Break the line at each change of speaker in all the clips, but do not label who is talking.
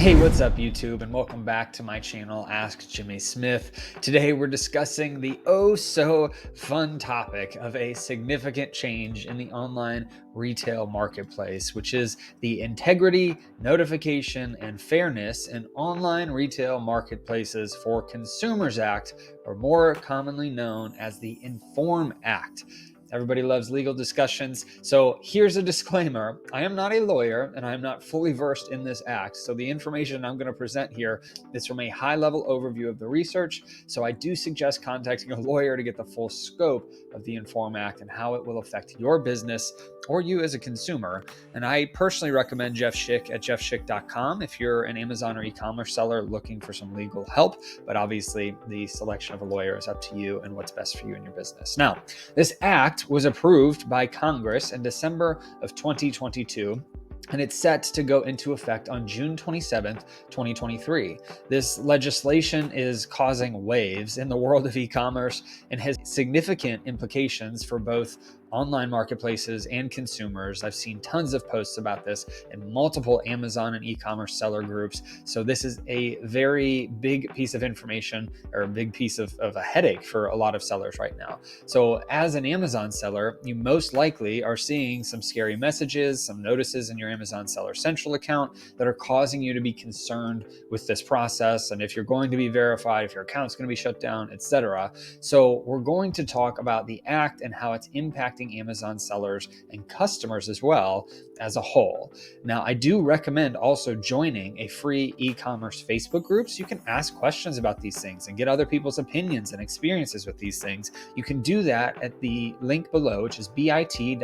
Hey, what's up YouTube, and welcome back to my channel, Ask Jimmy Smith. Today we're discussing the oh so fun topic of a significant change in the online retail marketplace, which is the Integrity, Notification, and Fairness in Online Retail Marketplaces for Consumers Act, or more commonly known as the Inform Act. Everybody loves legal discussions. So here's a disclaimer. I am not a lawyer and I am not fully versed in this act. So the information I'm going to present here is from a high-level overview of the research. So I do suggest contacting a lawyer to get the full scope of the Inform Act and how it will affect your business or you as a consumer. And I personally recommend Jeff Schick at jeffschick.com if you're an Amazon or e-commerce seller looking for some legal help. But obviously the selection of a lawyer is up to you and what's best for you and your business. Now, this act was approved by Congress in December of 2022. And it's set to go into effect on June 27th, 2023. This legislation is causing waves in the world of e-commerce and has significant implications for both online marketplaces and consumers. I've seen tons of posts about this in multiple Amazon and e-commerce seller groups. So this is a very big piece of information, or a big piece of a headache for a lot of sellers right now. So as an Amazon seller, you most likely are seeing some scary messages, some notices in your Amazon Seller Central account that are causing you to be concerned with this process, and if you're going to be verified, if your account's going to be shut down, etc. So we're going to talk about the act and how it's impacting Amazon sellers and customers as well as a whole. Now, I do recommend also joining a free e-commerce Facebook group so you can ask questions about these things and get other people's opinions and experiences with these things. You can do that at the link below, which is bit.ly/MST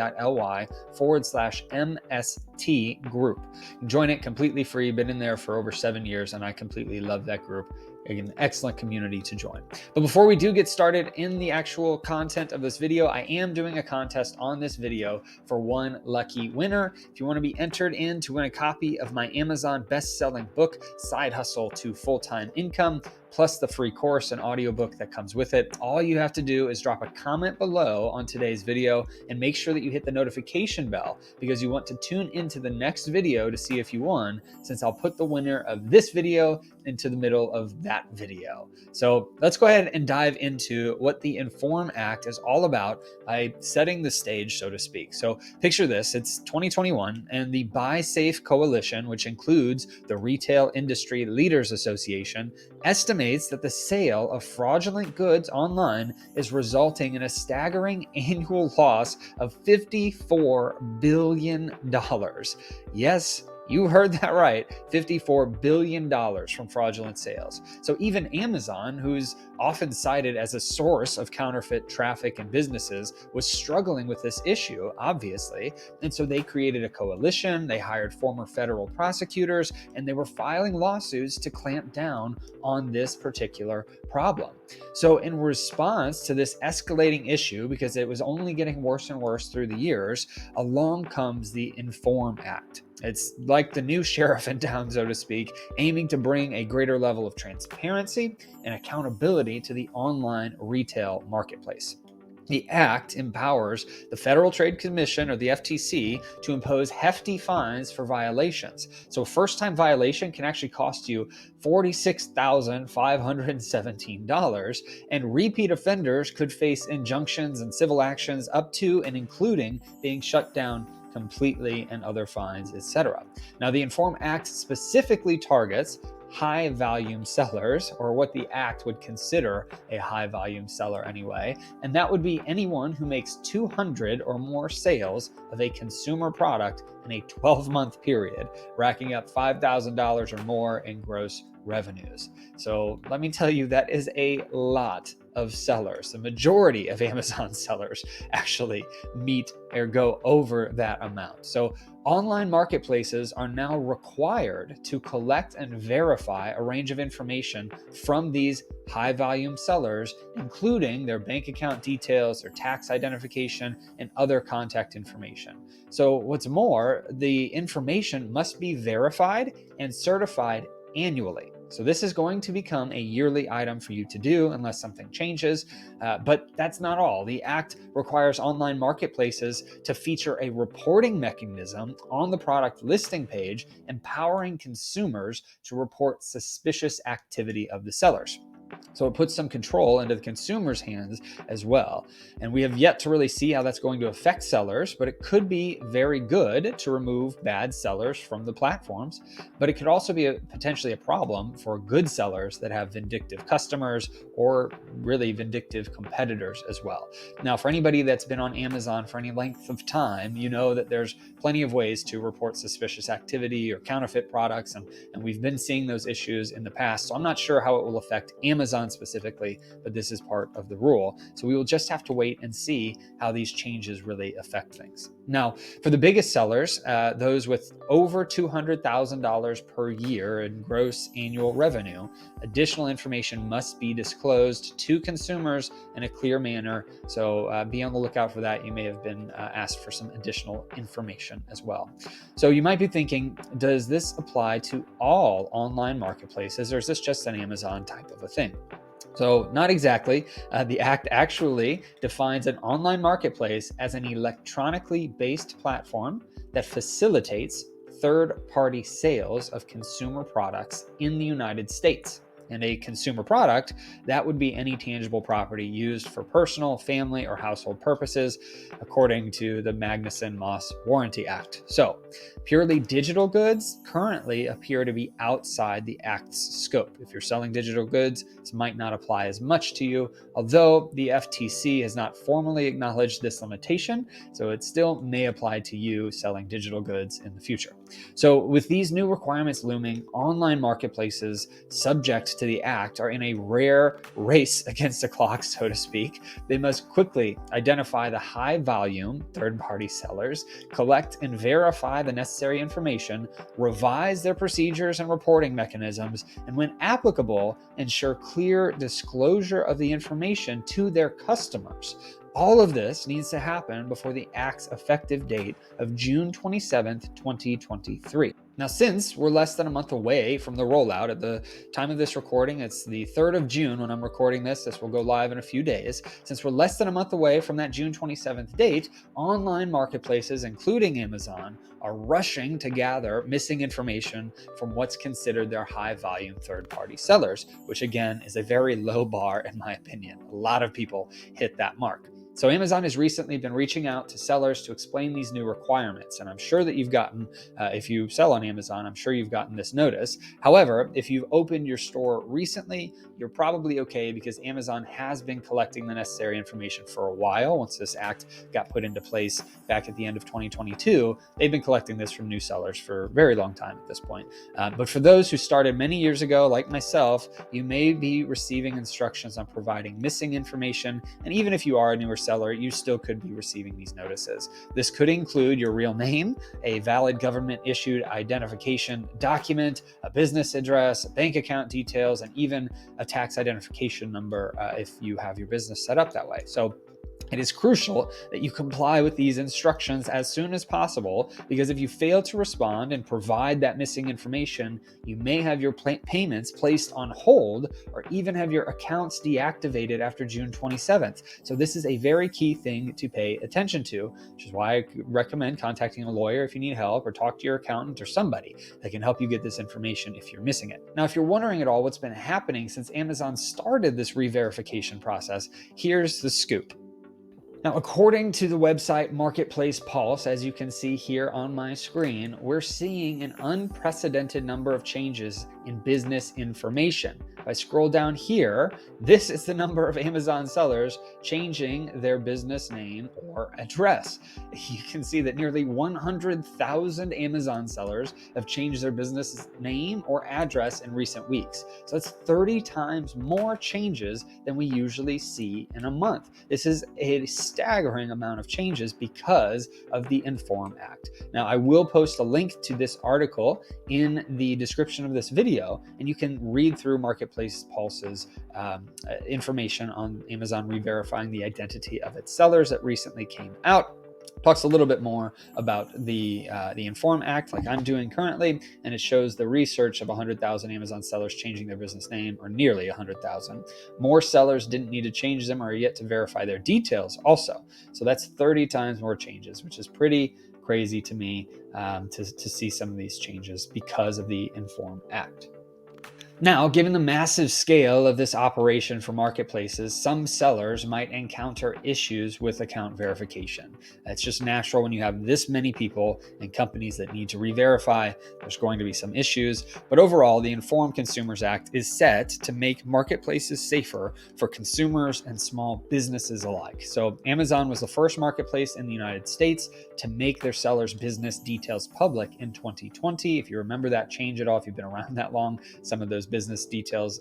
group. Join it completely free. Been in there for over 7 years and I completely love that group. An excellent community to join. But before we do get started in the actual content of this video, I am doing a contest on this video for one lucky winner. If you want to be entered in to win a copy of my Amazon best-selling book, Side Hustle to Full-Time Income, plus the free course and audiobook that comes with it, all you have to do is drop a comment below on today's video and make sure that you hit the notification bell, because you want to tune into the next video to see if you won, since I'll put the winner of this video into the middle of that video. So let's go ahead and dive into what the Inform Act is all about by setting the stage, so to speak. So picture this, it's 2021 and the Buy Safe Coalition, which includes the Retail Industry Leaders Association, estimates that the sale of fraudulent goods online is resulting in a staggering annual loss of $54 billion. Yes, you heard that right, $54 billion from fraudulent sales. So even Amazon, who's often cited as a source of counterfeit traffic and businesses, was struggling with this issue, obviously. And so they created a coalition, they hired former federal prosecutors, and they were filing lawsuits to clamp down on this particular problem. So in response to this escalating issue, because it was only getting worse and worse through the years, along comes the Inform Act. It's like the new sheriff in town, so to speak, aiming to bring a greater level of transparency and accountability to the online retail marketplace. The act empowers the Federal Trade Commission, or the FTC, to impose hefty fines for violations. So a first-time violation can actually cost you $46,517, and repeat offenders could face injunctions and civil actions up to and including being shut down completely and other fines, etc. Now, the Inform Act specifically targets high volume sellers, or what the act would consider a high volume seller anyway, and that would be anyone who makes 200 or more sales of a consumer product in a 12-month period, racking up $5,000 or more in gross revenues. So let me tell you, that is a lot of sellers. The majority of Amazon sellers actually meet or go over that amount. So online marketplaces are now required to collect and verify a range of information from these high volume sellers, including their bank account details, their tax identification, and other contact information. So what's more, the information must be verified and certified annually. So this is going to become a yearly item for you to do unless something changes. But that's not all. The Act requires online marketplaces to feature a reporting mechanism on the product listing page, empowering consumers to report suspicious activity of the sellers. So it puts some control into the consumer's hands as well. And we have yet to really see how that's going to affect sellers, but it could be very good to remove bad sellers from the platforms. But it could also be potentially a problem for good sellers that have vindictive customers or really vindictive competitors as well. Now, for anybody that's been on Amazon for any length of time, you know that there's plenty of ways to report suspicious activity or counterfeit products. And we've been seeing those issues in the past. So I'm not sure how it will affect Amazon specifically, but this is part of the rule. So we will just have to wait and see how these changes really affect things. Now, for the biggest sellers, those with over $200,000 per year in gross annual revenue, additional information must be disclosed to consumers in a clear manner. So be on the lookout for that. You may have been asked for some additional information as well. So you might be thinking, does this apply to all online marketplaces, or is this just an Amazon type of a thing? So not exactly. The Act actually defines an online marketplace as an electronically based platform that facilitates third-party sales of consumer products in the United States. And a consumer product, that would be any tangible property used for personal, family, or household purposes, according to the Magnuson-Moss Warranty Act. So purely digital goods currently appear to be outside the Act's scope. If you're selling digital goods, this might not apply as much to you, although the FTC has not formally acknowledged this limitation, so it still may apply to you selling digital goods in the future. So with these new requirements looming, online marketplaces subject to the Act are in a rare race against the clock, so to speak. They must quickly identify the high volume third-party sellers, collect and verify the necessary information, revise their procedures and reporting mechanisms, and when applicable, ensure clear disclosure of the information to their customers. All of this needs to happen before the Act's effective date of June 27th, 2023. Now, since we're less than a month away from the rollout, at the time of this recording, it's the 3rd of June when I'm recording this. This will go live in a few days. Since we're less than a month away from that June 27th date, online marketplaces, including Amazon, are rushing to gather missing information from what's considered their high-volume third-party sellers, which again is a very low bar in my opinion. A lot of people hit that mark. So Amazon has recently been reaching out to sellers to explain these new requirements, and I'm sure that you've gotten, if you sell on Amazon, I'm sure you've gotten this notice. However, if you've opened your store recently, you're probably okay because Amazon has been collecting the necessary information for a while. Once this Act got put into place back at the end of 2022, they've been collecting this from new sellers for a very long time at this point. But for those who started many years ago, like myself, you may be receiving instructions on providing missing information, and even if you are a newer seller, you still could be receiving these notices. This could include your real name, a valid government-issued identification document, a business address, bank account details, and even a tax identification number if you have your business set up that way. So it is crucial that you comply with these instructions as soon as possible, because if you fail to respond and provide that missing information, you may have your payments placed on hold or even have your accounts deactivated after June 27th. So this is a very key thing to pay attention to, which is why I recommend contacting a lawyer if you need help, or talk to your accountant or somebody that can help you get this information if you're missing it. Now, if you're wondering at all what's been happening since Amazon started this re-verification process, here's the scoop. Now, according to the website Marketplace Pulse, as you can see here on my screen, we're seeing an unprecedented number of changes in business information. If I scroll down here, this is the number of Amazon sellers changing their business name or address. You can see that nearly 100,000 Amazon sellers have changed their business name or address in recent weeks. So that's 30 times more changes than we usually see in a month. This is a staggering amount of changes because of the Inform Act. Now, I will post a link to this article in the description of this video, and you can read through Marketplace Pulse's information on Amazon re-verifying the identity of its sellers that recently came out. Talks a little bit more about the Inform Act, like I'm doing currently, and it shows the research of 100,000 Amazon sellers changing their business name, or nearly 100,000. More sellers didn't need to change them or are yet to verify their details also. So that's 30 times more changes, which is pretty crazy to me, to see some of these changes because of the Inform Act. Now, given the massive scale of this operation for marketplaces, some sellers might encounter issues with account verification. It's just natural when you have this many people and companies that need to re-verify, there's going to be some issues. But overall, the Informed Consumers Act is set to make marketplaces safer for consumers and small businesses alike. So Amazon was the first marketplace in the United States to make their sellers' business details public in 2020. If you remember that change at all, if you've been around that long, some of those business details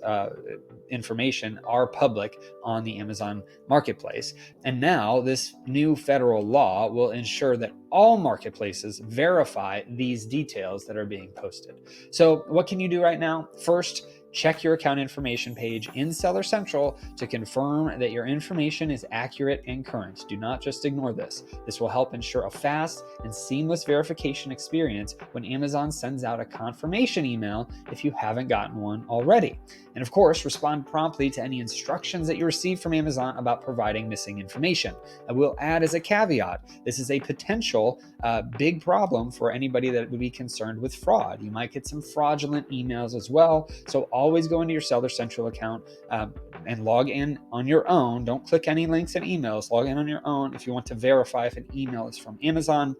information are public on the Amazon marketplace. And now this new federal law will ensure that all marketplaces verify these details that are being posted. So what can you do right now? First, check your account information page in Seller Central to confirm that your information is accurate and current. Do not just ignore this. This will help ensure a fast and seamless verification experience when Amazon sends out a confirmation email if you haven't gotten one already. And of course, respond promptly to any instructions that you receive from Amazon about providing missing information. I will add as a caveat, this is a potential big problem for anybody that would be concerned with fraud. You might get some fraudulent emails as well. So always go into your Seller Central account and log in on your own. Don't click any links and emails. Log in on your own if you want to verify if an email is from Amazon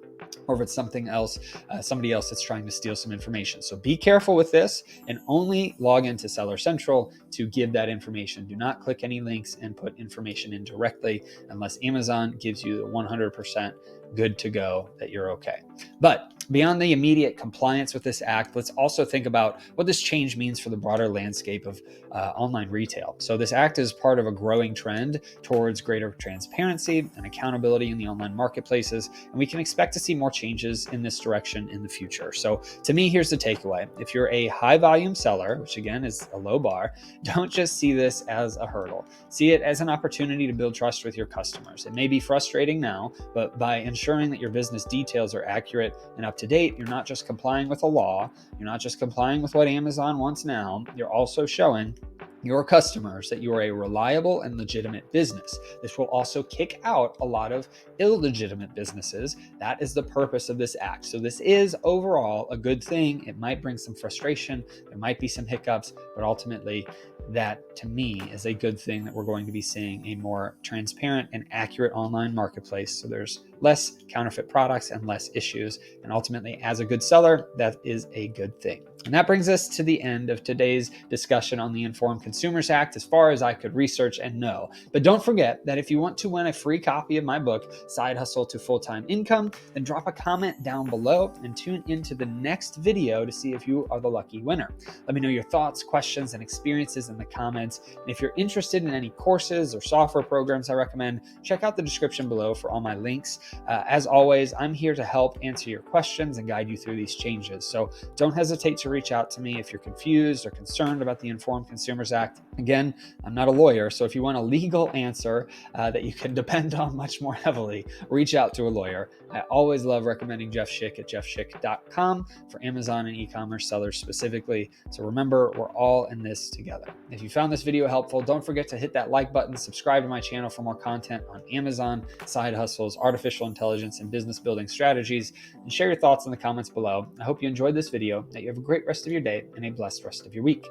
or if it's something else, somebody else that's trying to steal some information. So be careful with this and only log into Seller Central to give that information. Do not click any links and put information in directly unless Amazon gives you the 100% good to go that you're okay. But beyond the immediate compliance with this act, let's also think about what this change means for the broader landscape of online retail. So this act is part of a growing trend towards greater transparency and accountability in the online marketplaces, and we can expect to see more changes in this direction in the future. So to me, here's the takeaway. If you're a high volume seller, which again is a low bar, don't just see this as a hurdle. See it as an opportunity to build trust with your customers. It may be frustrating now, but by ensuring that your business details are accurate and up to date, you're not just complying with a law, you're not just complying with what Amazon wants now, you're also showing your customers that you are a reliable and legitimate business. This will also kick out a lot of illegitimate businesses. That is the purpose of this act. So this is overall a good thing. It might bring some frustration. There might be some hiccups, but ultimately that to me is a good thing that we're going to be seeing a more transparent and accurate online marketplace. So there's less counterfeit products and less issues. And ultimately, as a good seller, that is a good thing. And that brings us to the end of today's discussion on the Informed Consumers Act, as far as I could research and know. But don't forget that if you want to win a free copy of my book, Side Hustle to Full-Time Income, then drop a comment down below and tune into the next video to see if you are the lucky winner. Let me know your thoughts, questions, and experiences in the comments. And if you're interested in any courses or software programs I recommend, check out the description below for all my links. As always, I'm here to help answer your questions and guide you through these changes. So don't hesitate to reach out to me if you're confused or concerned about the Informed Consumers Act. Again, I'm not a lawyer, so if you want a legal answer that you can depend on much more heavily, reach out to a lawyer. I always love recommending Jeff Schick at jeffschick.com for Amazon and e-commerce sellers specifically. So remember, we're all in this together. If you found this video helpful, don't forget to hit that like button, subscribe to my channel for more content on Amazon, side hustles, artificial intelligence, and business building strategies, and share your thoughts in the comments below. I hope you enjoyed this video, that you have a great rest of your day and a blessed rest of your week.